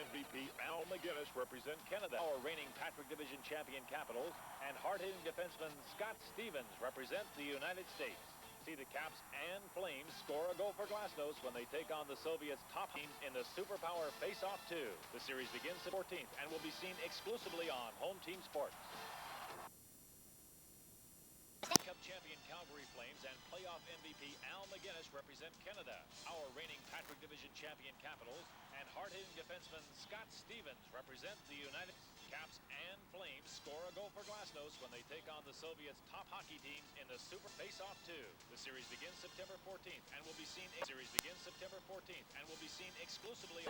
MVP Al McGinnis represent Canada. Our reigning Patrick Division champion Capitals and hard-hitting defenseman Scott Stevens represent the United States. See the Caps and Flames score a goal for Glasnost when they take on the Soviets' top team in the Superpower Face-Off 2. The series begins the 14th and will be seen exclusively on Home Team Sports. Cup champion Calgary Flames and playoff MVP Al McGinnis represent Canada. Our reigning Patrick Division champion Capitals and hard-hitting defenseman Scott Stevens represent the United Caps and Flames score a goal for Glasnost when they take on the Soviets' top hockey teams in the Super Face-Off 2. The series begins September 14th and will be seen exclusively.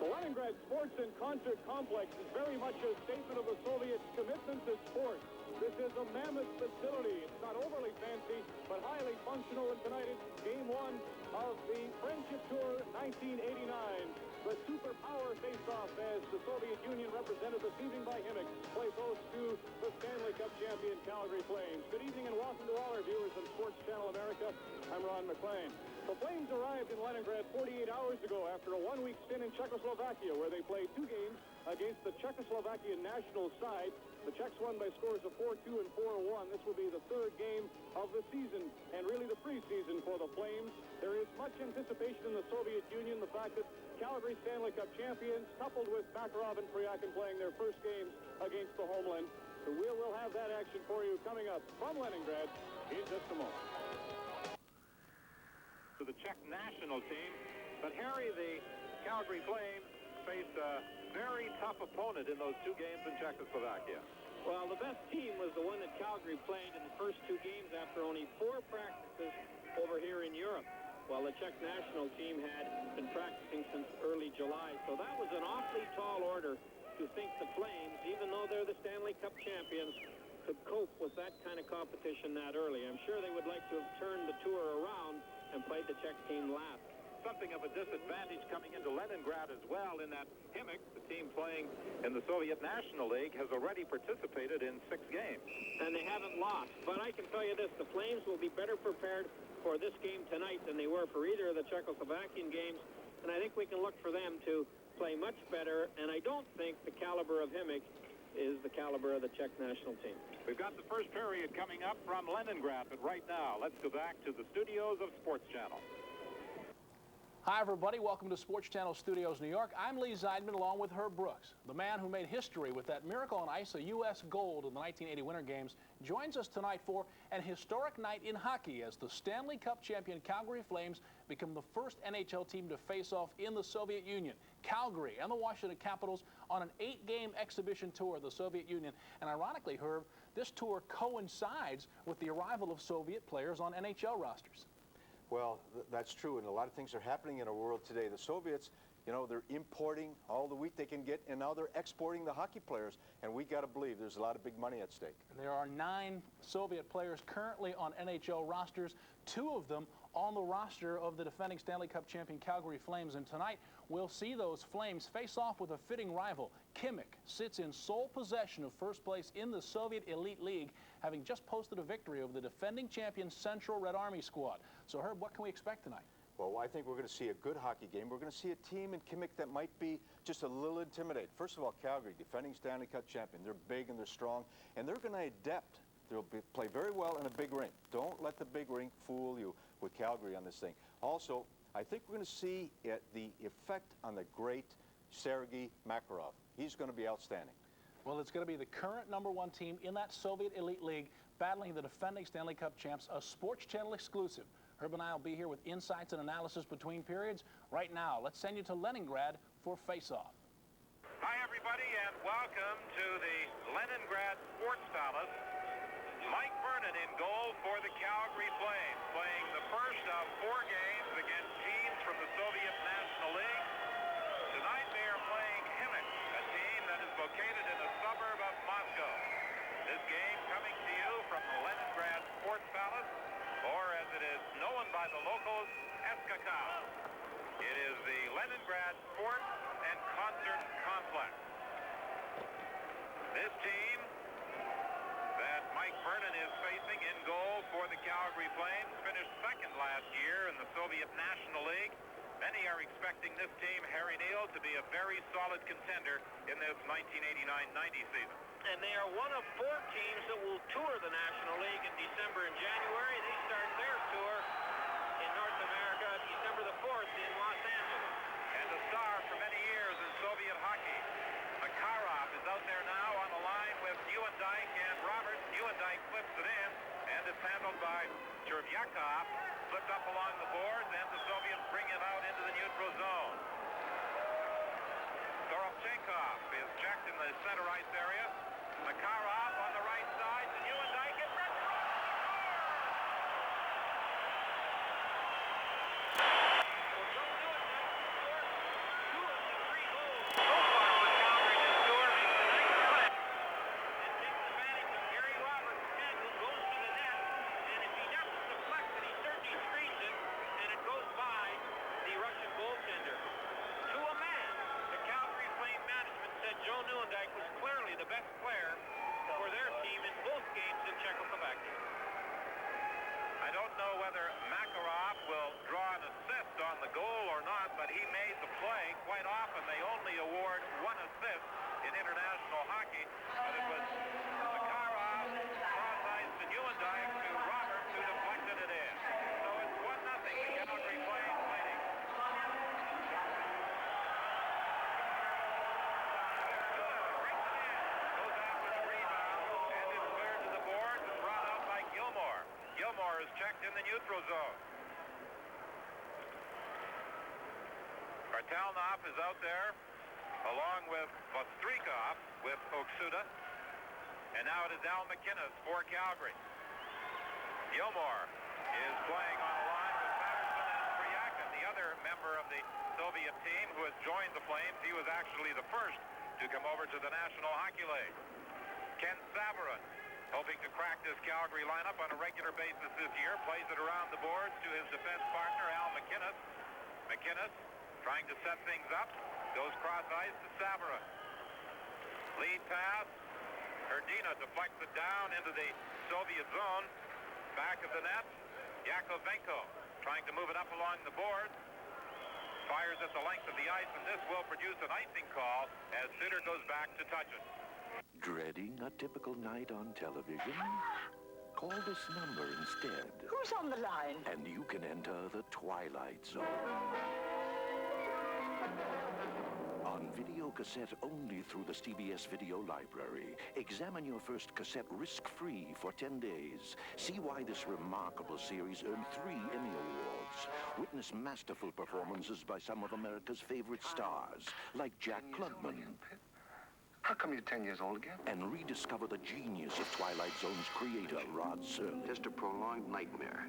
Leningrad Sports and Concert Complex is very much a statement of the Soviets' commitment to sports. This is a mammoth facility. It's not overly fancy, but highly functional. And tonight it's Game 1 of the Friendship Tour 1989. The Superpower Face-Off, as the Soviet Union, represented this evening by Khimik, plays host to the Stanley Cup champion Calgary Flames. Good evening and welcome to all our viewers on Sports Channel America. I'm Ron McLean. The Flames arrived in Leningrad 48 hours ago after a one-week stint in Czechoslovakia, where they played 2 games against the Czechoslovakian national side. The Czechs won by scores of 4-2 and 4-1. This will be the 3rd game of the season and really the preseason for the Flames. There is much anticipation in the Soviet Union. The fact that Calgary Stanley Cup champions, coupled with Makarov and Priakin playing their first games against the homeland. So we'll have that action for you coming up from Leningrad in just a moment. To the Czech national team, but Harry, the Calgary Flames faced a very tough opponent in those 2 games in Czechoslovakia. Well, the best team was the one that Calgary played in the first 2 games after only 4 practices over here in Europe, while the Czech national team had been practicing since early July. So that was an awfully tall order to think the Flames, even though they're the Stanley Cup champions, could cope with that kind of competition that early. I'm sure they would like to have turned the tour around and played the Czech team last. Something of a disadvantage coming into Leningrad as well, in that Khimik, the team playing in the Soviet National League, has already participated in 6 games. And they haven't lost. But I can tell you this, the Flames will be better prepared for this game tonight than they were for either of the Czechoslovakian games. And I think we can look for them to play much better. And I don't think the caliber of Khimik is the caliber of the Czech national team. We've got the first period coming up from Leningrad, but right now, let's go back to the studios of Sports Channel. Hi, everybody. Welcome to Sports Channel Studios, New York. I'm Lee Zeidman, along with Herb Brooks. The man who made history with that miracle on ice, a U.S. gold in the 1980 Winter Games, joins us tonight for an historic night in hockey as the Stanley Cup champion Calgary Flames become the first NHL team to face off in the Soviet Union. Calgary and the Washington Capitals on an 8-game exhibition tour of the Soviet Union. And ironically, Herb, this tour coincides with the arrival of Soviet players on NHL rosters. Well, that's true, and a lot of things are happening in our world today. The Soviets, you know, they're importing all the wheat they can get, and now they're exporting the hockey players, and we got to believe there's a lot of big money at stake. There are 9 Soviet players currently on NHL rosters, 2 of them on the roster of the defending Stanley Cup champion Calgary Flames, and tonight we'll see those Flames face off with a fitting rival. Khimik sits in sole possession of first place in the Soviet Elite League, having just posted a victory over the defending champion Central Red Army squad. So, Herb, what can we expect tonight? Well, I think we're going to see a good hockey game. We're going to see a team in Khimik that might be just a little intimidated. First of all, Calgary, defending Stanley Cup champion. They're big and they're strong, and they're going to adapt. They'll play very well in a big rink. Don't let the big rink fool you with Calgary on this thing. Also, I think we're going to see the effect on the great Sergei Makarov. He's going to be outstanding. Well, it's going to be the current #1 team in that Soviet Elite League battling the defending Stanley Cup champs, a Sports Channel exclusive. Herb and I will be here with insights and analysis between periods. Right now, let's send you to Leningrad for face-off. Hi, everybody, and welcome to the Leningrad Sports Palace. Mike Vernon in goal for the Calgary Flames, playing the first of 4 games against teams from the Soviet National League. Tonight they are playing Khimik, a team that is located in a suburb of Moscow. This game coming to you from the Leningrad Sports Palace, or as it is known by the locals, SKK. It is the Leningrad Sports and Concert Complex. This team that Mike Vernon is facing in goal for the Calgary Flames finished second last year in the Soviet National League. Many are expecting this team, Harry Neal, to be a very solid contender in this 1989-90 season. And they are one of 4 teams that will tour the National League in December and January. They start their tour in North America December the 4th in Los Angeles. And a star for many years in Soviet hockey, Makarov is out there now on the line with Neuendijk and Roberts. Neuendijk flips it in, and it's handled by Chervyakov. Flipped up along the boards, and the Soviets bring it out into the neutral zone. Toropchenkov is checked in the center ice area. Makarov on the right side to Neuendijk. It's red. I don't know whether Makarov will draw an assist on the goal or not, but he made the play. Quite often they only award 1 assist in international hockey, but it was Makarov, cross ice to Neuendijk, to Roberts, who deflected it in. So it's 1-0, the Calgary Flames leading. Brings it in, goes after the rebound, and it's cleared to the boards and brought out by Gilmore. Gilmore is checked in the neutral zone. Kartalnov is out there, along with Vostrikov, with Oksuda. And now it is Al McInnes for Calgary. Gilmore is playing on a line with Patterson and Priyakin, the other member of the Soviet team who has joined the Flames. He was actually the first to come over to the National Hockey League. Ken Saveran, hoping to crack this Calgary lineup on a regular basis this year, plays it around the boards to his defense partner, Al McInnes. McInnes trying to set things up, goes cross ice to Saveran. Lead pass, Herdina deflects it down into the Soviet zone. Back of the net, Yakovenko trying to move it up along the boards. Fires at the length of the ice, and this will produce an icing call as Sutter goes back to touch it. Dreading a typical night on television? Call this number instead. Who's on the line? And you can enter the Twilight Zone. On video cassette only through the CBS Video Library. Examine your first cassette risk-free for 10 days. See why this remarkable series earned 3 Emmy Awards. Witness masterful performances by some of America's favorite stars, like Jack Klugman. How come you're 10 years old again? And rediscover the genius of Twilight Zone's creator, Rod Serling. Just a prolonged nightmare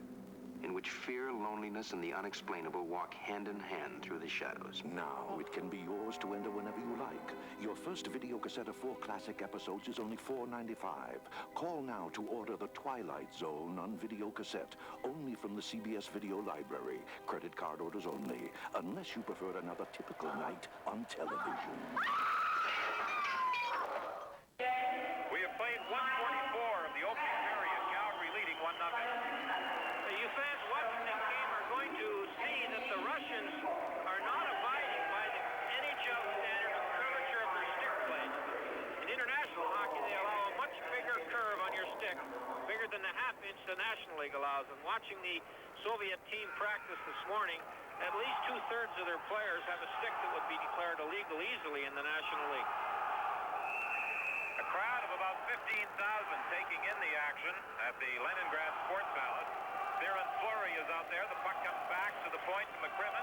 in which fear, loneliness, and the unexplainable walk hand in hand through the shadows. Now it can be yours to enter whenever you like. Your first video cassette of 4 classic episodes is only $4.95. Call now to order The Twilight Zone on video cassette, only from the CBS Video Library. Credit card orders only, unless you prefer another typical night on television. We have played 144 of the opening period. Calgary leading 1-0. You fans watching this game are going to see that the Russians are not abiding by the NHL standard of curvature of their stick blades. In international hockey, they allow a much bigger curve on your stick, bigger than the half-inch the National League allows. And watching the Soviet team practice this morning, at least 2/3 of their players have a stick that would be declared illegal easily in the National League. A crowd of about 15,000 taking in the action at the Leningrad Sports Palace. Theron Fleury is out there. The puck comes back to the point to McCrimmon.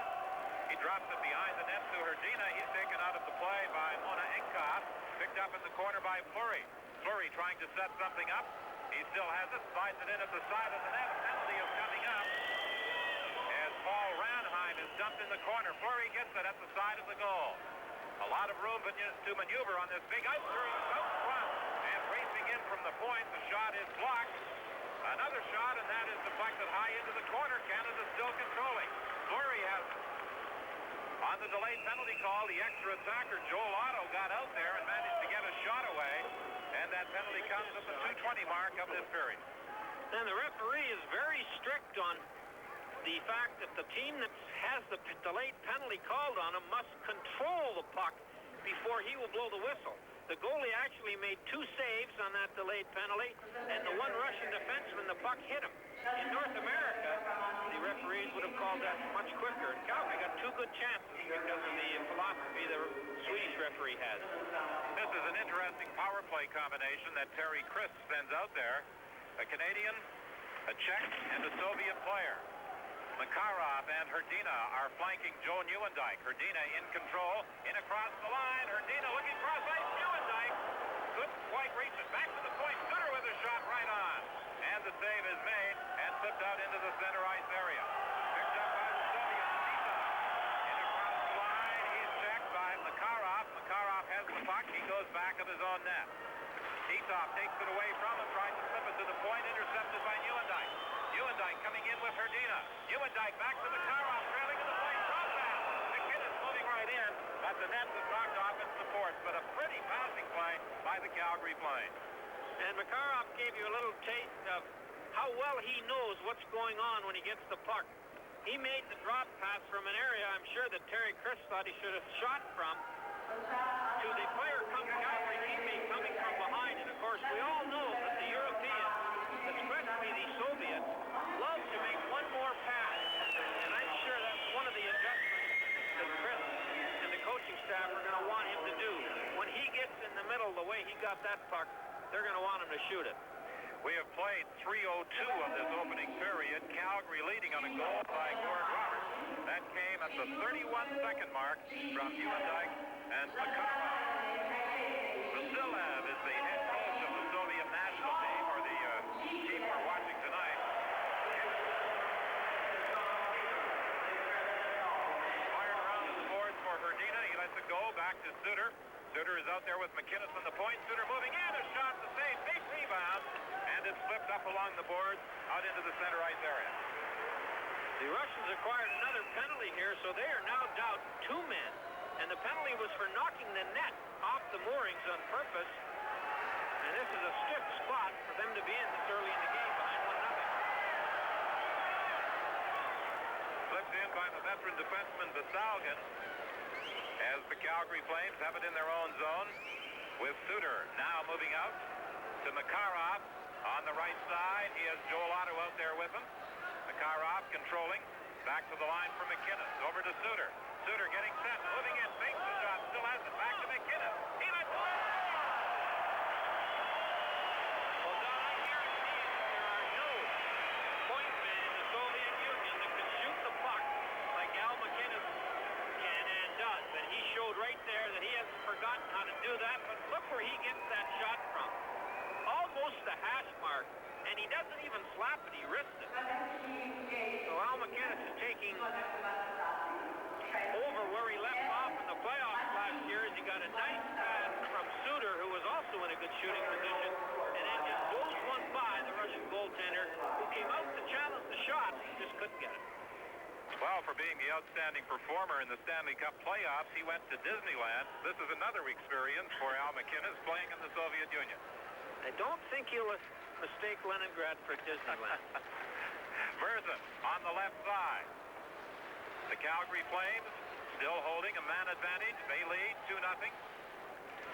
He drops it behind the net to Herdina. He's taken out of the play by Mona Enkov. Picked up in the corner by Fleury. Fleury trying to set something up. He still has it. Slides it in at the side of the net. A penalty is coming up as Paul Ranheim is dumped in the corner. Fleury gets it at the side of the goal. A lot of room to maneuver on this big ice out front. And racing in from the point, the shot is blocked. Another shot, and that is deflected high into the corner. Canada still controlling. Fleury has it. On the delayed penalty call, the extra attacker, Joel Otto, got out there and managed to get a shot away. And that penalty comes at the 2:20 mark of this period. And the referee is very strict on the fact that the team that has the delayed penalty called on him must control the puck before he will blow the whistle. The goalie actually made 2 saves on that delayed penalty, and the one Russian defenseman, the puck hit him. In North America, the referees would have called that much quicker. And Calgary got 2 good chances because of the philosophy the Swedish referee has. This is an interesting power play combination that Terry Chris sends out there. A Canadian, a Czech, and a Soviet player. Makarov and Hrdina are flanking Joe Nieuwendyk. Hrdina in control, in across the line. Hrdina looking cross ice. Nieuwendyk couldn't quite reach it. Back to the point. Sutter with a shot right on. And the save is made and slipped out into the center ice area. Picked up by the Soviet. Titov. In across the line. He's checked by Makarov. Makarov has the puck. He goes back of his own net. Titov takes it away from him, tries to slip it to the point, intercepted by Nieuwendyk. Nieuwendyk coming in with Hrdina. Nieuwendyk back to Makarov, trailing to the point, draws out. McKinnon moving right in, but the net is knocked off in support. But a pretty passing play by the Calgary Flames. And Makarov gave you a little taste of how well he knows what's going on when he gets the puck. He made the drop pass from an area I'm sure that Terry Chris thought he should have shot from to the player Calgary teammate coming from behind. And of course, we all know that the Europeans, especially the Soviets, love to make one more pass. And I'm sure that's one of the adjustments that Chris and the coaching staff are going to want him to do. When he gets in the middle the way he got that puck, they're going to want him to shoot it. We have played 3:02 of this opening period. Calgary leading on a goal by Gord Roberts. That came at the 31-second mark from Nieuwendyk and Makarov. Vasilev is the head coach of the Soviet national team, or the team we're watching tonight. Fired around the boards for Hrdina. He lets it go back to Sutter. Sutter is out there with McKinnon on the point. Sutter moving in. A shot to save. Big rebound. And it slipped up along the boards out into the center ice area. The Russians acquired another penalty here, so they are now down 2 men. And the penalty was for knocking the net off the moorings on purpose. And this is a stiff spot for them to be in this early in the game behind 1-0. Slipped in by the veteran defenseman Vasalgin, as the Calgary Flames have it in their own zone, with Sutter now moving out to Makarov on the right side. He has Joel Otto out there with him. Makarov controlling, back to the line for McKinnon, over to Sutter. Sutter getting set, moving in, fakes the shot, still has it, back to McKinnon. He lets it go! Well, Don, I guarantee that there are no point men in the Soviet Union that can shoot the puck like Al McKinnon can and does. And he showed right there that he hasn't forgotten how to do that. But look where he gets that shot from. Almost the hash mark. And he doesn't even slap it, he wrists it. So Al McKinnon is taking over where he left off in the playoffs last year, as he got a nice pass from Sutter, who was also in a good shooting position, and then just blows one by the Russian goaltender, who came out to challenge the shot, and just couldn't get it. Well, for being the outstanding performer in the Stanley Cup playoffs, he went to Disneyland. This is another experience for Al McKinnon playing in the Soviet Union. I don't think he'll mistake Leningrad for Disneyland. Murzin on the left side. The Calgary Flames still holding a man advantage. They lead 2-0.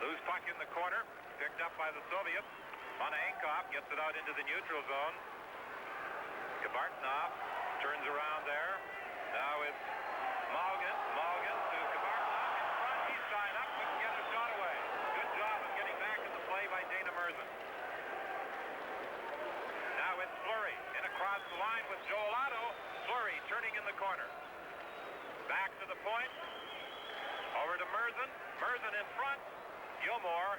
Loose puck in the corner, picked up by the Soviets. Monahenkov gets it out into the neutral zone. Kabartnov turns around there. Now it's Malgin. Malgin to Kabartnov in front. He's tied up. Couldn't get a shot away. Good job of getting back in the play by Dana Murzin. Now it's Fleury in across the line with Joel Otto. Fleury turning in the corner. Back to the point. Over to Murzin. Murzin in front. Gilmore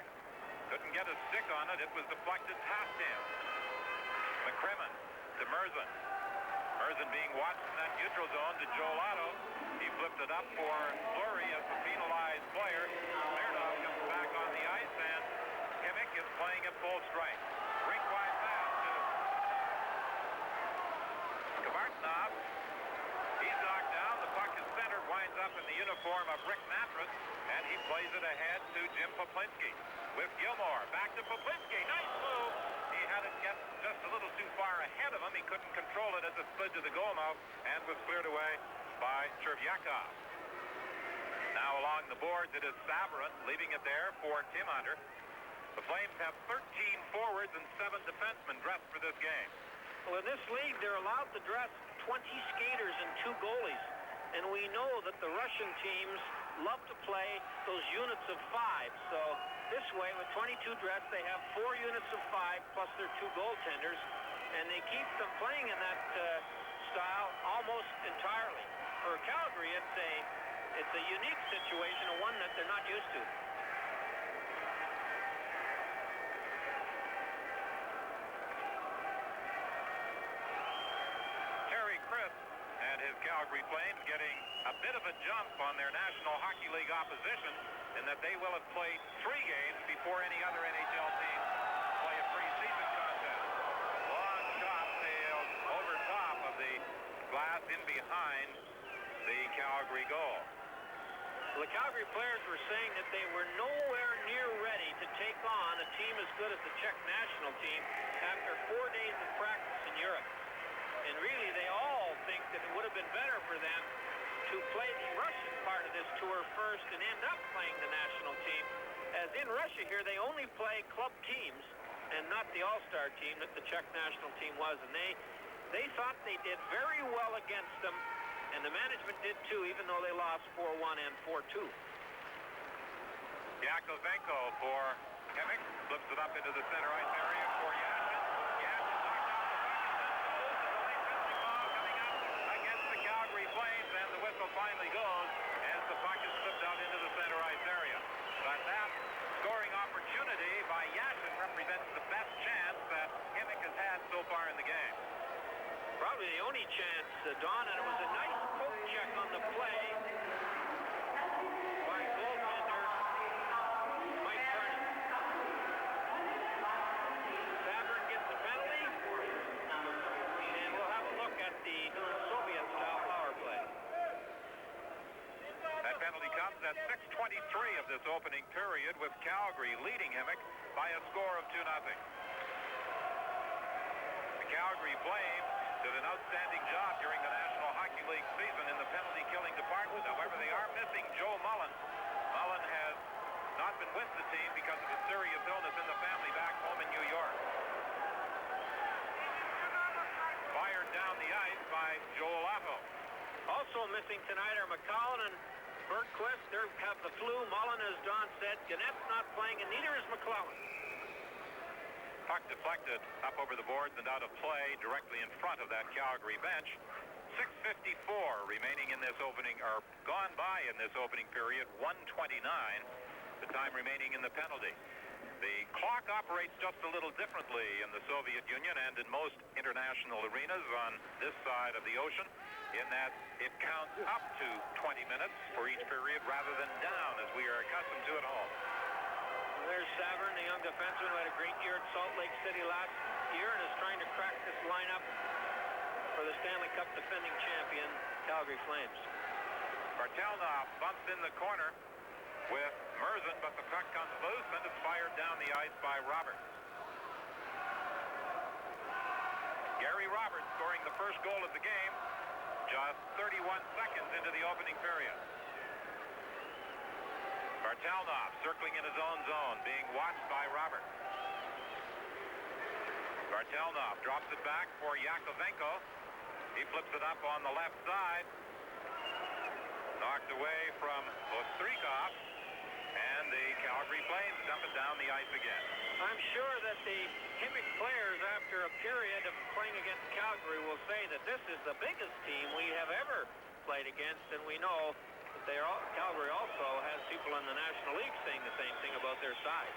couldn't get a stick on it. It was deflected past him. McCrimmon to Murzin. Murzin being watched in that neutral zone to Joel Otto. He flipped it up for Fleury as the penalized player. Smirnov comes back on the ice, and Khimik is playing at full strength. Rink-wide pass to Kabartnov. He's knocked down. The puck is centered, winds up in the uniform uniform of Rick Mattress, and he plays it ahead to Jim Poplinski. With Gilmore, back to Poplinski. Nice move. He had it get just a little too far ahead of him. He couldn't control it as it slid to the goal mouth and was cleared away by Chervyakov. Now along the boards, it is Saveran leaving it there for Tim Hunter. The Flames have 13 forwards and 7 defensemen dressed for this game. Well, in this league, they're allowed to dress 20 skaters and 2 goalies. And we know that the Russian teams love to play those units of 5. So this way, with 22 dressed, they have 4 units of 5 plus their 2 goaltenders. And they keep them playing in that style almost entirely. For Calgary, it's a unique situation, and one that they're not used to. His Calgary Flames getting a bit of a jump on their National Hockey League opposition in that they will have played 3 games before any other NHL team play a preseason contest. Long shot sailed over top of the glass in behind the Calgary goal. Well, the Calgary players were saying that they were nowhere near ready to take on a team as good as the Czech national team after 4 days of practice in Europe. And really, they all think that it would have been better for them to play the Russian part of this tour first and end up playing the national team. As in Russia here, they only play club teams and not the all-star team that the Czech national team was. And they thought they did very well against them, and the management did too, even though they lost 4-1 and 4-2. Yakovenko for Khimik, flips it up into the center ice area for Yashin. Flames, and the whistle finally goes as the puck is slipped out into the center ice area. But that scoring opportunity by Yashin represents the best chance that Khimik has had so far in the game. Probably the only chance, Don, and it was a nice poke check on the play by goaltender Mike Vernon. Saveran gets the penalty, and we'll have a look at the Soviet-style power play. That penalty comes at 6:23 of this opening period, with Calgary leading Khimik by a score of 2-0. The Calgary Flames did an outstanding job during the National Hockey League season in the penalty-killing department. However, they are missing Joe Mullen. Mullen has not been with the team because of a serious illness in the family back home in New York. Fired down the ice by Joel Otto. Also missing tonight are McCollum and Bergquist. They have the flu. Mullen, as Don said. Gannett's not playing, and neither is McClellan. Puck deflected up over the boards and out of play directly in front of that Calgary bench. 6:54 remaining in this opening, or gone by in this opening period. 1:29, the time remaining in the penalty. The clock operates just a little differently in the Soviet Union and in most international arenas on this side of the ocean, in that it counts up to 20 minutes for each period rather than down as we are accustomed to at home. There's Saveran, the young defenseman who had a great year at Salt Lake City last year and is trying to crack this lineup for the Stanley Cup defending champion, Calgary Flames. Bartelnov bumps in the corner with Merzen, but the puck comes loose and it's fired down the ice by Roberts. Gary Roberts scoring the first goal of the game just 31 seconds into the opening period. Bartelnov circling in his own zone, being watched by Roberts. Bartelnov drops it back for Yakovenko. He flips it up on the left side. Knocked away from Voskresensk, and the Calgary Flames dump it down the ice again. I'm sure that the Khimik players, after a period of playing against Calgary, will say that this is the biggest team we have ever played against, and we know that Calgary also has people in the National League saying the same thing about their size.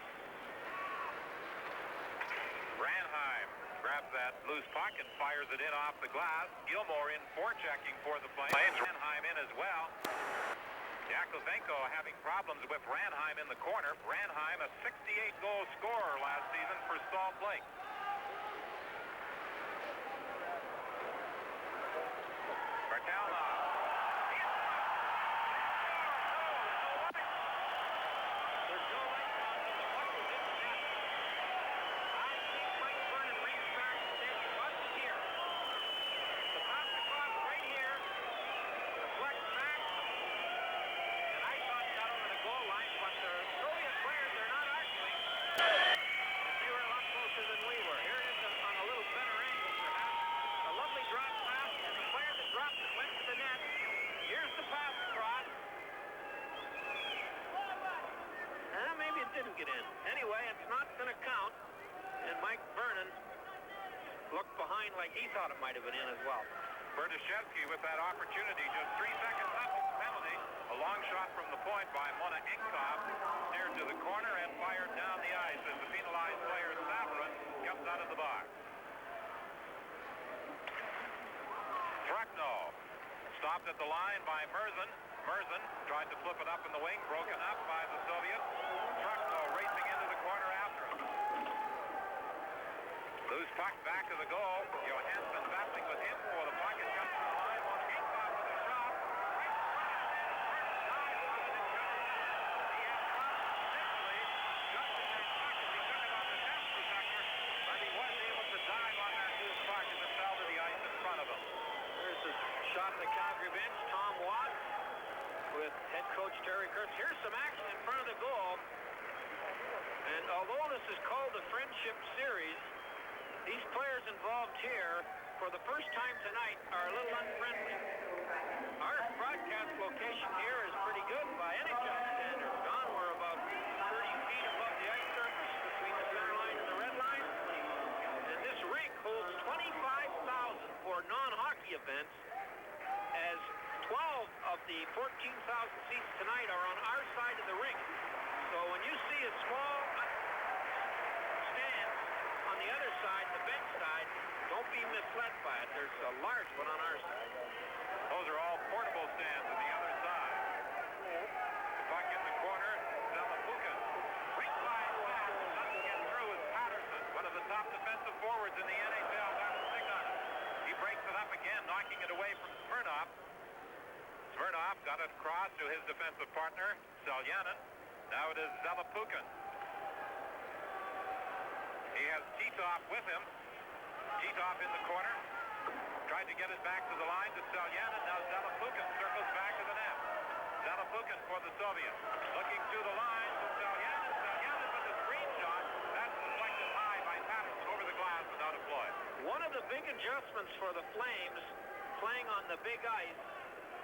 Ranheim grabs that loose puck and fires it in off the glass. Gilmore in forechecking for the Flames. Ranheim in as well. Yakovenko having problems with Ranheim in the corner. Ranheim, a 68-goal scorer last season for Salt Lake. Bartelnov. didn't get in. Anyway, it's not going to count. And Mike Vernon looked behind like he thought it might have been in as well. Berdashevsky with that opportunity, just 3 seconds left of the penalty. A long shot from the point by Mona Inkov, steered to the corner and fired down the ice as the penalized player Saveran comes out of the box. Thrakno stopped at the line by Merzen. Merzen tried to flip it up in the wing, broken up by the Soviets. Thrakno racing into the corner after him. Loose puck back to the goal. Johansson battling with him for the puck. It comes to the line. Mona Inkov with a shot. Right side over the net. He had initially just in that puck as he took it on the net protector, but he was able to dive on that loose puck as it fell to the ice in front of him. There's the shot of the Calgary bench. Tom Watt with head coach Terry Kurtz. Here's some action in front of the goal. And although this is called the Friendship Series, these players involved here for the first time tonight are a little unfriendly. Our broadcast location here is pretty good by NHL standards. Don, we're about 30 feet above the ice surface between the center line and the red line. And this rink holds 25,000 for non-hockey events, as 12 of the 14,000 seats tonight are on our side of the rink. So when you see a small stand on the other side, the bench side, don't be misled by it. There's a large one on our side. Those are all portable stands on the other side. The puck in the corner, Zalapukin. Rink line pass, doesn't get through with Patterson, one of the top defensive forwards in the NHL. Got a stick on it. He breaks it up again, knocking it away from Smirnov. Smirnov got it across to his defensive partner, Selyanin. Now it is Zalapukin. He has Titov with him. Titov in the corner. Tried to get it back to the line to Selyanin. Now Zalapukin circles back to the net. Zalapukin for the Soviets. Looking to the line to Selyanin. Selyanin with the screen shot. That's deflected high by Patterson over the glass and out of play. One of the big adjustments for the Flames playing on the big ice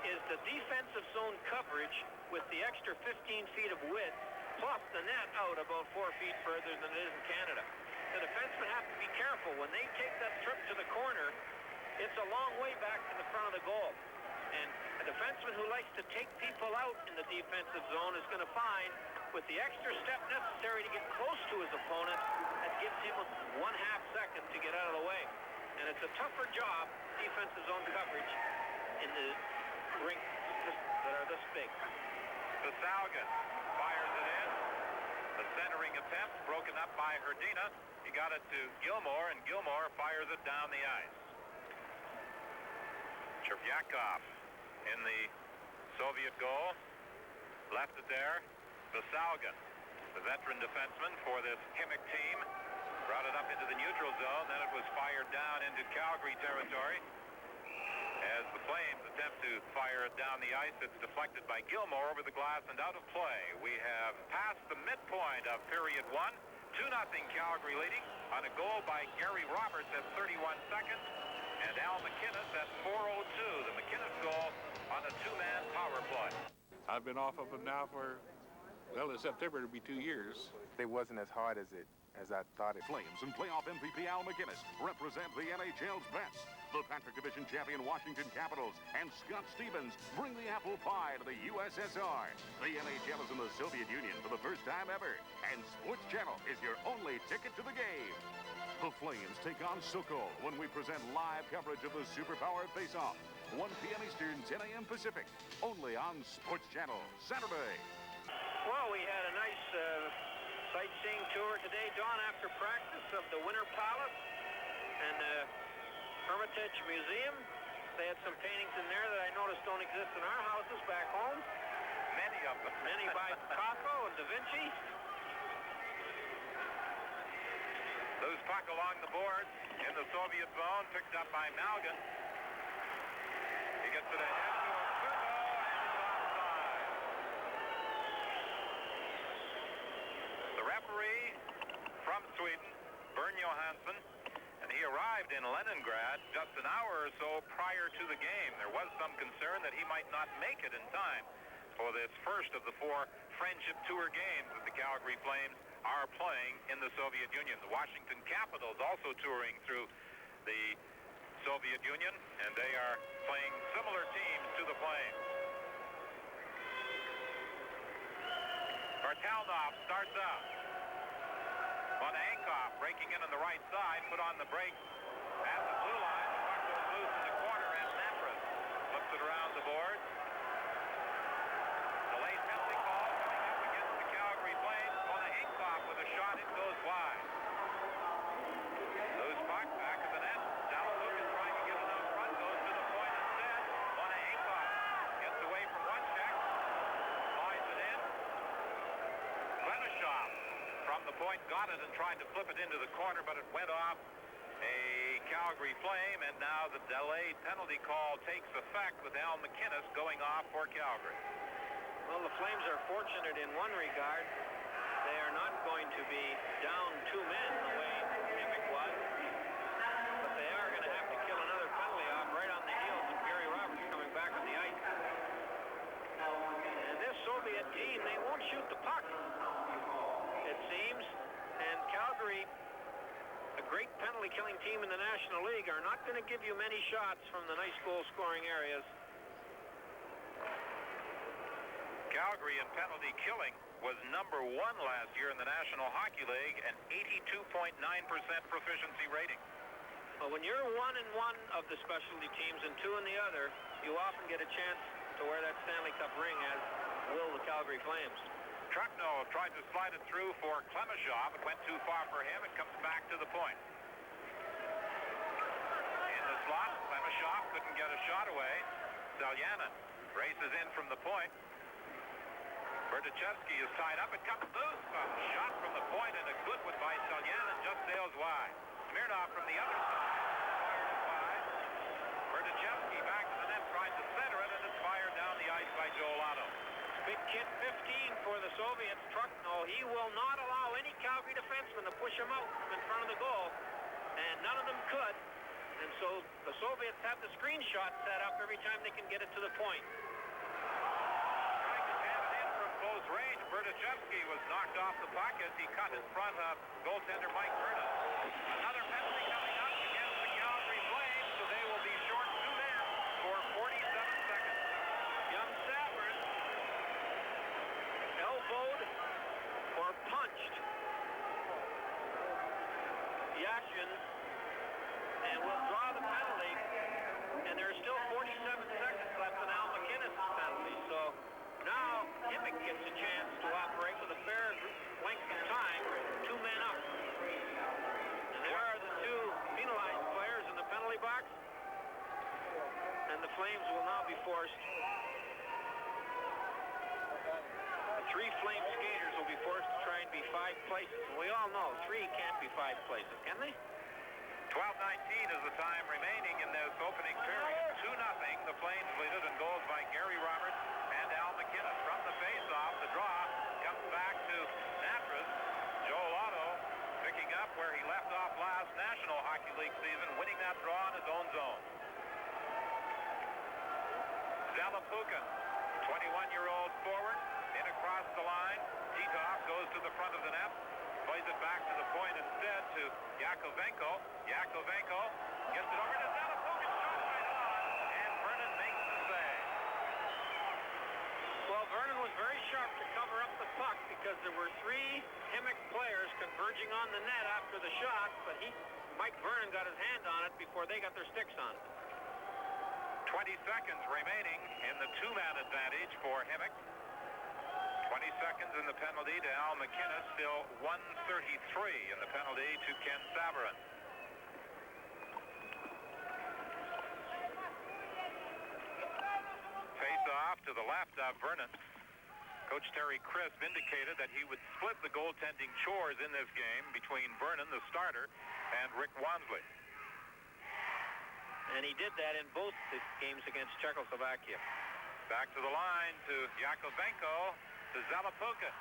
is the defensive zone coverage with the extra 15 feet of width, plus the net out about 4 feet further than it is in Canada. The defensemen have to be careful. When they take that trip to the corner, it's a long way back to the front of the goal. And a defenseman who likes to take people out in the defensive zone is going to find, with the extra step necessary to get close to his opponent, that gives him 1/2 second to get out of the way. And it's a tougher job, defensive zone coverage, in the rinks that are this big. Vesaugan fires it in. The centering attempt broken up by Hrdina. He got it to Gilmore, and Gilmore fires it down the ice. Chervyakov in the Soviet goal. Left it there. Vesaugan, the veteran defenseman for this Khimik team, brought it up into the neutral zone. Then it was fired down into Calgary territory. As the Flames attempt to fire it down the ice, it's deflected by Gilmore over the glass and out of play. We have passed the midpoint of period 1. 2-0 Calgary leading on a goal by Gary Roberts at 31 seconds and Al McInnes at 4:02. The McInnes goal on a 2-man power play. I've been off of them now for, well, in September it'll be 2 years. It wasn't as hard as I thought it. Flames and playoff MVP Al McInnes represent the NHL's best. The Patrick Division champion Washington Capitals and Scott Stevens bring the apple pie to the USSR. The NHL is in the Soviet Union for the first time ever, and Sports Channel is your only ticket to the game. The Flames take on Sokol when we present live coverage of the Superpower Face-Off, 1 p.m. Eastern, 10 a.m. Pacific, only on Sports Channel, Saturday. Well, we had a nice sightseeing tour today, Don, after practice of the Winter Palace and Hermitage Museum. They had some paintings in there that I noticed don't exist in our houses back home. Many of them. Many by Picasso and Da Vinci. Loose puck along the boards in the Soviet zone, picked up by Malgin. He gets it ahead to Osugo, and it's offside. The referee from Sweden, Bern Johansson, and he arrived in Leningrad just an hour or so prior to the game. There was some concern that he might not make it in time for this first of the 4 Friendship Tour games that the Calgary Flames are playing in the Soviet Union. The Washington Capitals also touring through the Soviet Union, and they are playing similar teams to the Flames. Bartelnov starts out. Vonenkov breaking in on the right side, put on the brakes at the blue line. The puck goes loose in the corner, and Natras flips it around the board. Delayed penalty call coming up against the Calgary Flames. Vonenkov with a shot, it goes wide. Loose puck back of the net. Zalapukin trying to get it out front, goes to the point instead. Vonenkov gets away from one check, slides it in. Klemashov from the point got it and tried to flip it into the corner, but it went off a Calgary Flame, and now the delayed penalty call takes effect with Al MacInnis going off for Calgary. Well, the Flames are fortunate in one regard. They are not going to be down 2 men the way Khimik was, but they are going to have to kill another penalty off right on the heels of Gary Roberts coming back on the ice. And this Soviet team, they won't shoot the puck, it seems, and Calgary, a great penalty-killing team in the National League, are not going to give you many shots from the nice goal-scoring areas. Calgary in penalty killing was number 1 last year in the National Hockey League, an 82.9% proficiency rating. Well, when you're 1 in one of the specialty teams and 2 in the other, you often get a chance to wear that Stanley Cup ring, as will the Calgary Flames. Trucknell tried to slide it through for Klemashov. It went too far for him. It comes back to the point. In the slot, Klemashov couldn't get a shot away. Selyanin races in from the point. Berdichevsky is tied up. It comes loose. A shot from the point, and a good one by Selyanin just sails wide. Smirnov from the other side fired it wide. Berdichevsky back to the net, tried to center it, and it's fired down the ice by Joel Otto. Big kid 15 for the Soviets, Trucknell. He will not allow any Calgary defenseman to push him out from in front of the goal, and none of them could. And so the Soviets have the screenshot set up every time they can get it to the point. Trying to jam it in from close range. Berdichevsky was knocked off the puck as he cut in front of goaltender Mike Vernon. Another penalty coming up against the Calgary Flames, so they will be short 2 men for 47 seconds. Young Saveran elbowed or punched Yashin and will draw the penalty, and there's still 47 seconds left on Al MacInnis' penalty. So now Khimik gets a chance to operate with a fair length of time, 2 men up. And there are the 2 penalized players in the penalty box, and the Flames will now be forced. The 3 Flame skaters will be forced to try and be 5 places. And we all know 3 can't be 5 places, can they? 12:19 is the time remaining in this opening period. 2-0. The Flames lead it, and goals by Gary Roberts and Al MacInnis. From the face-off, the draw comes back to Natras. Joel Otto picking up where he left off last National Hockey League season, winning that draw in his own zone. Zalapukin, 21-year-old forward, in across the line. Titov goes to the front of the net. Plays it back to the point instead to Yakovenko. Yakovenko gets it over to Zalapukin. Shot right on, and Vernon makes the save. Well, Vernon was very sharp to cover up the puck because there were 3 Khimik players converging on the net after the shot, but Mike Vernon got his hand on it before they got their sticks on it. 20 seconds remaining in the 2-man advantage for Khimik. 20 seconds in the penalty to Al MacInnis, still 1:33 in the penalty to Ken Saveran. Face-off to the left of Vernon. Coach Terry Crisp indicated that he would split the goaltending chores in this game between Vernon, the starter, and Rick Wansley. And he did that in both the games against Czechoslovakia. Back to the line to Yakovenko. To Zalapukin.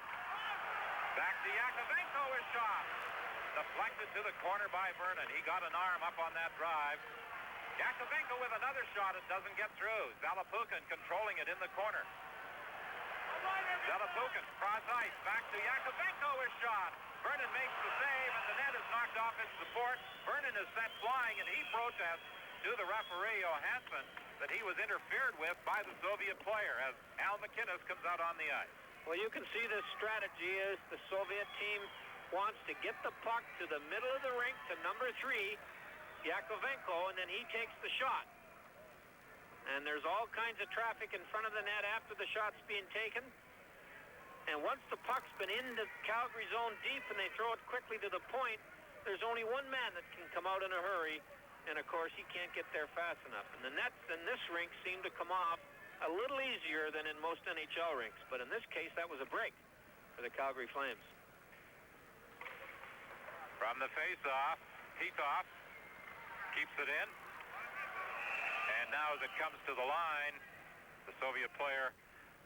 Back to Yakovenko, his shot. Deflected to the corner by Vernon. He got an arm up on that drive. Yakovenko with another shot. It doesn't get through. Zalapukin controlling it in the corner. Delapukin, cross ice, back to Yakovenko, his shot. Vernon makes the save, and the net is knocked off its support. Vernon is sent flying, and he protests to the referee, Johansson, that he was interfered with by the Soviet player as Al McInnes comes out on the ice. Well, you can see this strategy is the Soviet team wants to get the puck to the middle of the rink to number 3, Yakovenko, and then he takes the shot. And there's all kinds of traffic in front of the net after the shot's being taken. And once the puck's been into Calgary zone deep and they throw it quickly to the point, there's only one man that can come out in a hurry. And, of course, he can't get there fast enough. And the nets in this rink seem to come off a little easier than in most NHL rinks. But in this case, that was a break for the Calgary Flames. From the face-off, Titov keeps it in. And now as it comes to the line, the Soviet player,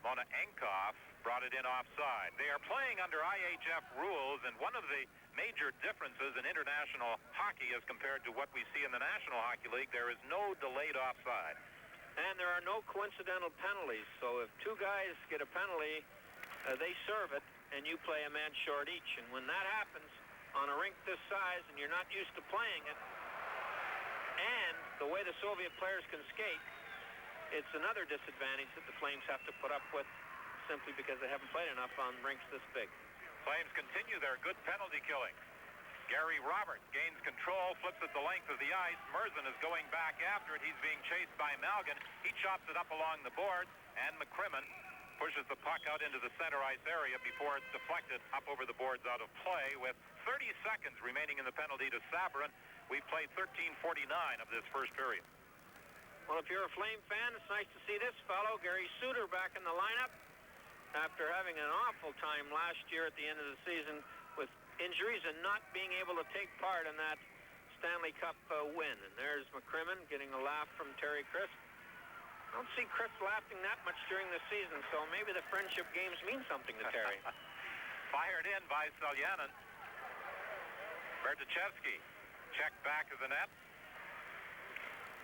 Monaenkov, brought it in offside. They are playing under IHF rules, and one of the major differences in international hockey as compared to what we see in the National Hockey League, there is no delayed offside. And there are no coincidental penalties. So if two guys get a penalty, they serve it, and you play a man short each. And when that happens on a rink this size and you're not used to playing it, and the way the Soviet players can skate, it's another disadvantage that the Flames have to put up with simply because they haven't played enough on rinks this big. Flames continue their good penalty killing. Gary Roberts gains control, flips it the length of the ice. Merzin is going back after it. He's being chased by Malgin. He chops it up along the boards, and McCrimmon pushes the puck out into the center ice area before it's deflected up over the boards out of play. With 30 seconds remaining in the penalty to Saveran, we've played 13:49 of this first period. Well, if you're a Flame fan, it's nice to see this fellow, Gary Suter, back in the lineup after having an awful time last year at the end of the season with injuries and not being able to take part in that Stanley Cup win. And there's McCrimmon getting a laugh from Terry Crisp. I don't see Crisp laughing that much during the season, so maybe the friendship games mean something to Terry. Fired in by Selyanin. Berdichevsky checked back of the net.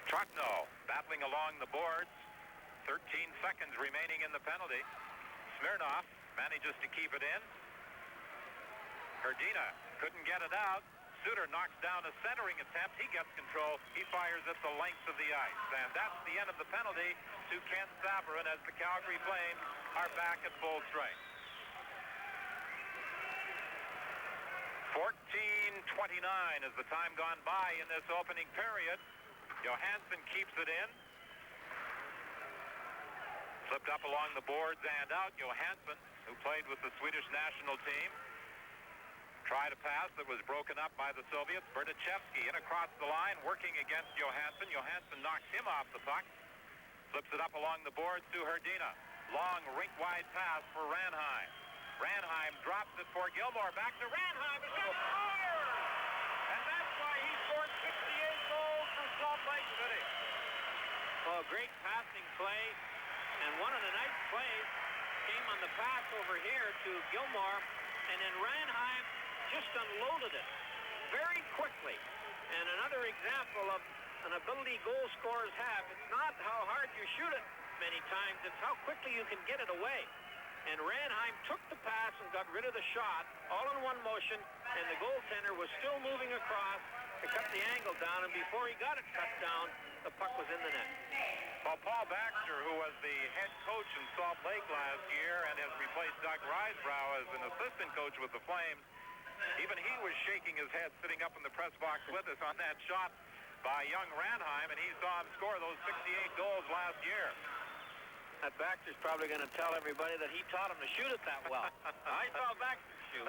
Trotno battling along the boards. 13 seconds remaining in the penalty. Smirnov manages to keep it in. Herdina couldn't get it out. Suter knocks down a centering attempt. He gets control. He fires at the length of the ice. And that's the end of the penalty to Ken Saveran as the Calgary Flames are back at full strength. 14:29 is the time gone by in this opening period. Johansson keeps it in. Flipped up along the boards and out. Johansson, who played with the Swedish national team, tried a pass that was broken up by the Soviets. Berdichevsky in across the line, working against Johansson. Johansson knocks him off the puck. Flips it up along the boards to Herdina. Long rink-wide pass for Ranheim. Ranheim drops it for Gilmore. Back to Ranheim. It's a score! And that's why he scored 68 goals for Salt Lake City. Well, great passing play. And one of the nice plays came on the pass over here to Gilmore. And then Ranheim just unloaded it very quickly. And another example of an ability goal scorers have. It's not how hard you shoot it many times. It's how quickly you can get it away. And Ranheim took the pass and got rid of the shot all in one motion. And the goaltender was still moving across to cut the angle down. And before he got it cut down, the puck was in the net. Well, Paul Baxter, who was the head coach in Salt Lake last year and has replaced Doug Risebrough as an assistant coach with the Flames, even he was shaking his head sitting up in the press box with us on that shot by young Ranheim, and he saw him score those 68 goals last year. That Baxter's probably going to tell everybody that he taught him to shoot it that well. I saw Baxter shoot.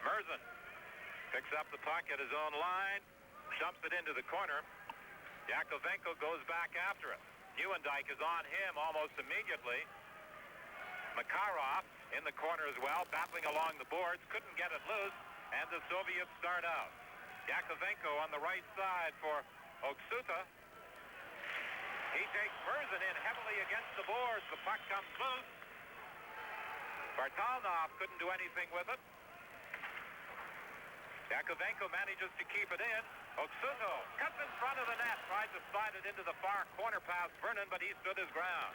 Merzin picks up the puck at his own line, dumps it into the corner. Yakovenko goes back after it. Nieuwendyk is on him almost immediately. Makarov in the corner as well, battling along the boards, couldn't get it loose, and the Soviets start out. Yakovenko on the right side for Oksuta. He takes Merzin in heavily against the boards. The puck comes loose. Bartalnov couldn't do anything with it. Yakovenko manages to keep it in. Oksuto cuts in front of the net, tried to slide it into the far corner past Vernon, but he stood his ground.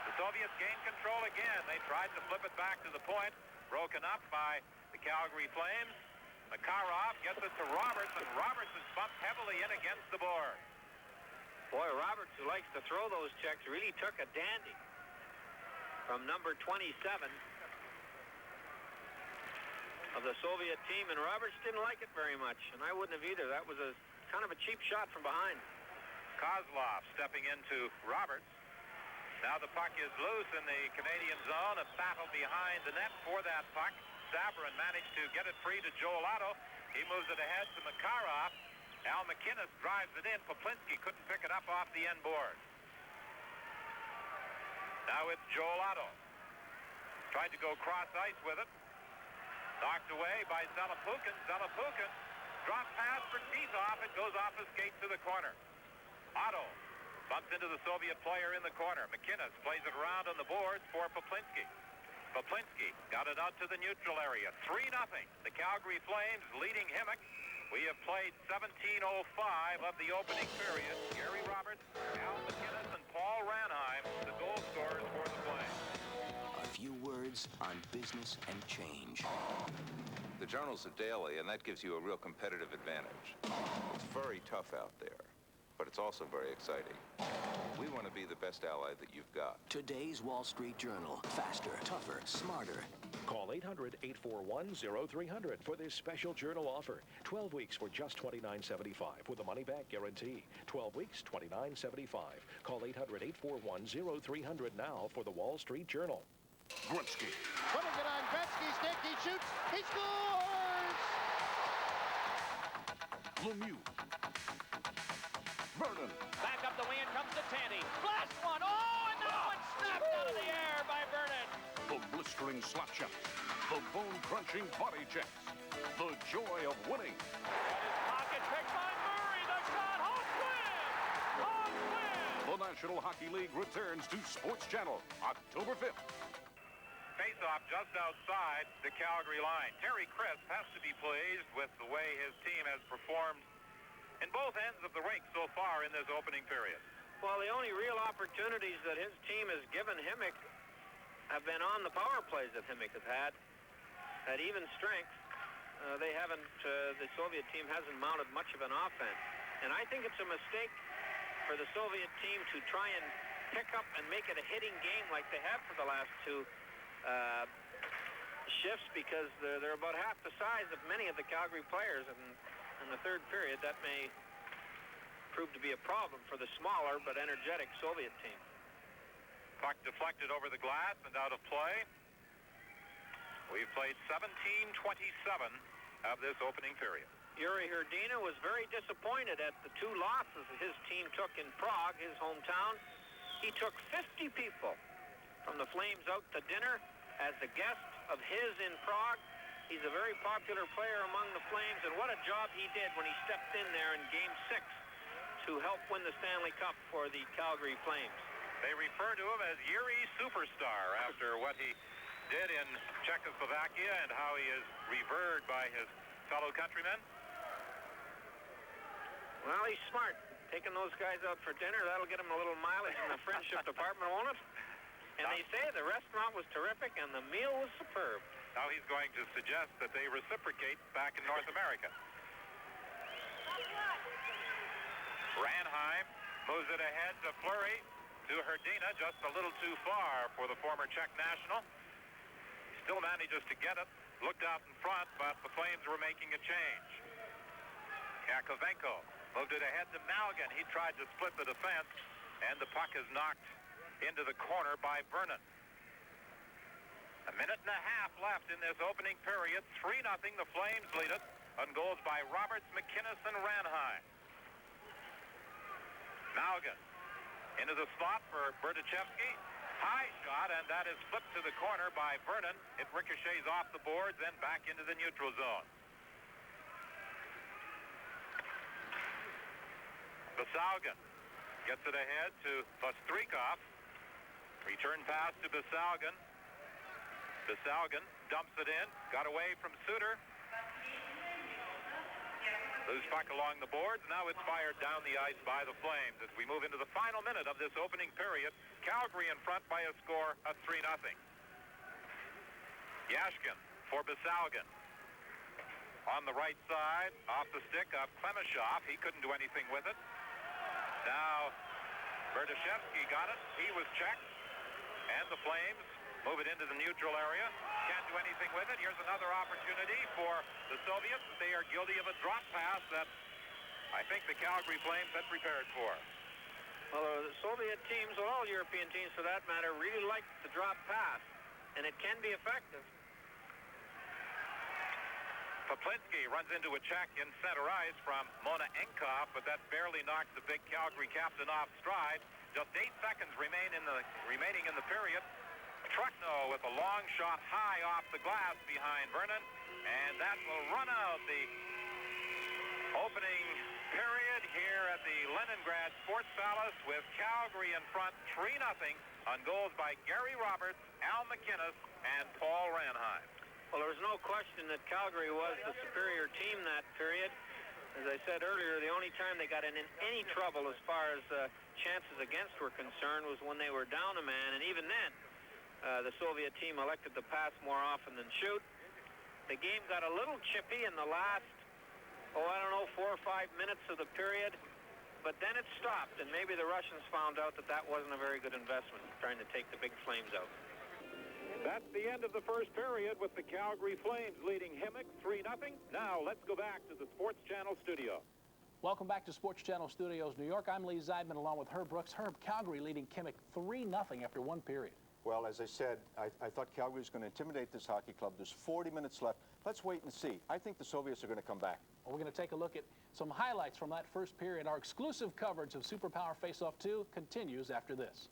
The Soviets gained control again. They tried to flip it back to the point, broken up by the Calgary Flames. Makarov gets it to Roberts, and Roberts is bumped heavily in against the board. Boy, Roberts, who likes to throw those checks, really took a dandy from number 27 of the Soviet team, and Roberts didn't like it very much, and I wouldn't have either. That was a kind of a cheap shot from behind. Kozlov stepping into Roberts. Now the puck is loose in the Canadian zone. A battle behind the net for that puck. Saveran managed to get it free to Joel Otto. He moves it ahead to Makarov. Al McInnes drives it in. Poplinski couldn't pick it up off the end board. Now it's Joel Otto. Tried to go cross ice with it. Knocked away by Zalapukin. Zalapukin drop pass for Titov. It goes off his skate to the corner. Otto bumps into the Soviet player in the corner. McInnes plays it around on the boards for Poplinski. Poplinski got it out to the neutral area. 3-0. The Calgary Flames leading Khimik. We have played 17:05 of the opening period. Gary Roberts, Al McInnes, and Paul Ranheim, the goal scorers for the Flames. A few words on business and change. The Journal's a daily, and that gives you a real competitive advantage. It's very tough out there, but it's also very exciting. We want to be the best ally that you've got. Today's Wall Street Journal. Faster, tougher, smarter. Call 800-841-0300 for this special Journal offer. 12 weeks for just $29.75 with a money-back guarantee. 12 weeks, $29.75. Call 800-841-0300 now for the Wall Street Journal. Gretzky. Putting it on Gretzky's stick. He shoots. He scores! Lemieux. Vernon. Back up the wing. It comes to Tandy. Blast one. Oh, and that one snapped out of the air by Vernon. The blistering slap shot. The bone-crunching body checks. The joy of winning. Pocket pick by Murray. The shot. Hawks win! Hawks win! The National Hockey League returns to Sports Channel October 5th. Face-off just outside the Calgary line. Terry Crisp has to be pleased with the way his team has performed in both ends of the rink so far in this opening period. Well, the only real opportunities that his team has given Khimik have been on the power plays that Khimik has had. At even strength, the Soviet team hasn't mounted much of an offense. And I think it's a mistake for the Soviet team to try and pick up and make it a hitting game like they have for the last two shifts, because they're about half the size of many of the Calgary players, and in the third period that may prove to be a problem for the smaller but energetic Soviet team. Puck deflected over the glass and out of play. We've played 17:27 of this opening period. Yuri Hrdina was very disappointed at the two losses his team took in Prague, his hometown. He took 50 people from the Flames out to dinner as a guest of his in Prague. He's a very popular player among the Flames, and what a job he did when he stepped in there in Game 6 to help win the Stanley Cup for the Calgary Flames. They refer to him as Yuri Superstar after what he did in Czechoslovakia and how he is revered by his fellow countrymen. Well, he's smart. Taking those guys out for dinner, that'll get him a little mileage in the friendship department, won't it? And they say the restaurant was terrific and the meal was superb. Now he's going to suggest that they reciprocate back in North America. Ranheim moves it ahead to Fleury, to Hrdina, just a little too far for the former Czech national. He still manages to get it, looked out in front, but the Flames were making a change. Yakovenko moved it ahead to Malgin. He tried to split the defense, and the puck is knocked into the corner by Vernon. A minute and a half left in this opening period. 3-0, the Flames lead it on goals by Roberts, McInnes, and Ranheim. Malgin into the slot for Berdichevsky. High shot, and that is flipped to the corner by Vernon. It ricochets off the boards and back into the neutral zone. Basalgin gets it ahead to Vostrikov. Return pass to Basalgin. Basalgin dumps it in. Got away from Suter. Loose puck along the boards. Now it's fired down the ice by the Flames as we move into the final minute of this opening period. Calgary in front by a score of 3-0. Yashkin for Basalgin. On the right side, off the stick of Klemashov. He couldn't do anything with it. Now, Berdashevsky got it. He was checked. And the Flames move it into the neutral area. Can't do anything with it. Here's another opportunity for the Soviets. They are guilty of a drop pass that I think the Calgary Flames had prepared for. Well, the Soviet teams, or all European teams for that matter, really like the drop pass. And it can be effective. Poplinski runs into a check in center ice from Mona Enkov, but that barely knocked the big Calgary captain off stride. Just 8 seconds remaining in the period. Truckno with a long shot high off the glass behind Vernon, and that will run out the opening period here at the Leningrad Sports Palace with Calgary in front 3-0 on goals by Gary Roberts, Al McInnes, and Paul Ranheim. Well, there was no question that Calgary was the superior team that period. As I said earlier, the only time they got in any trouble as far as chances against were concerned was when they were down a man, and even then, the Soviet team elected to pass more often than shoot. The game got a little chippy in the last, 4 or 5 minutes of the period, but then it stopped, and maybe the Russians found out that that wasn't a very good investment, trying to take the big Flames out. That's the end of the first period with the Calgary Flames leading Khimik 3-0. Now let's go back to the Sports Channel studio. Welcome back to Sports Channel Studios, New York. I'm Lee Zeidman along with Herb Brooks. Herb, Calgary leading Khimik 3-0 after 1 period. Well, as I said, I thought Calgary was going to intimidate this hockey club. There's 40 minutes left. Let's wait and see. I think the Soviets are going to come back. Well, we're going to take a look at some highlights from that first period. Our exclusive coverage of Superpower Face-Off 2 continues after this.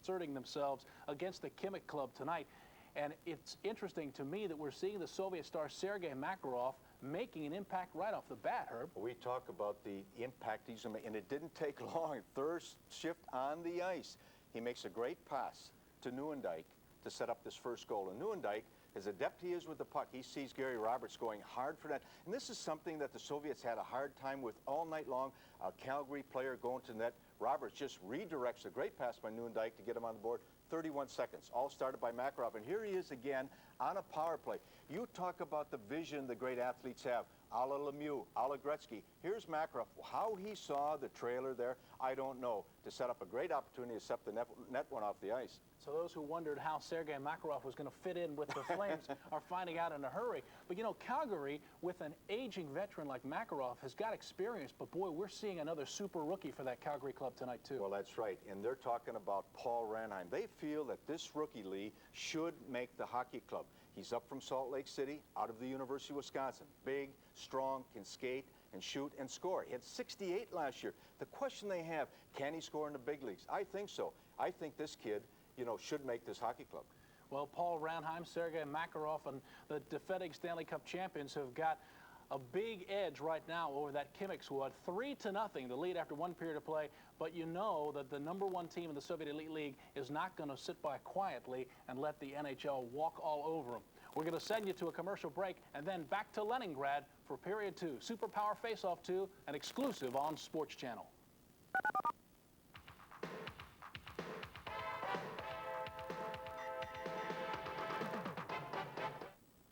Asserting themselves against the Khimik club tonight. And it's interesting to me that we're seeing the Soviet star Sergei Makarov making an impact right off the bat, Herb. We talk about the impact he's going to make, and it didn't take long. Third shift on the ice. He makes a great pass to Nieuwendyk to set up this first goal. And Nieuwendyk, as adept he is with the puck, he sees Gary Roberts going hard for that. And this is something that the Soviets had a hard time with all night long. A Calgary player going to net. Roberts just redirects a great pass by Nieuwendyk to get him on the board. 31 seconds, all started by Makarov. And here he is again on a power play. You talk about the vision the great athletes have. A la Lemieux, a la Gretzky. Here's Makarov. How he saw the trailer there, I don't know, to set up a great opportunity to set the net one off the ice. So those who wondered how Sergei Makarov was going to fit in with the Flames are finding out in a hurry. But, you know, Calgary, with an aging veteran like Makarov, has got experience. But, boy, we're seeing another super rookie for that Calgary club tonight, too. Well, that's right. And they're talking about Paul Ranheim. They feel that this rookie, Lee, should make the hockey club. He's up from Salt Lake City, out of the University of Wisconsin. Big, strong, can skate and shoot and score. He had 68 last year. The question they have, can he score in the big leagues? I think so. I think this kid, you know, should make this hockey club. Well, Paul Ranheim, Sergei Makarov, and the defending Stanley Cup champions have got a big edge right now over that Khimik squad. 3-0, the lead after 1 period of play. But you know that the #1 team in the Soviet Elite League is not going to sit by quietly and let the NHL walk all over them. We're going to send you to a commercial break and then back to Leningrad for period 2. Superpower Face-Off 2, an exclusive on Sports Channel.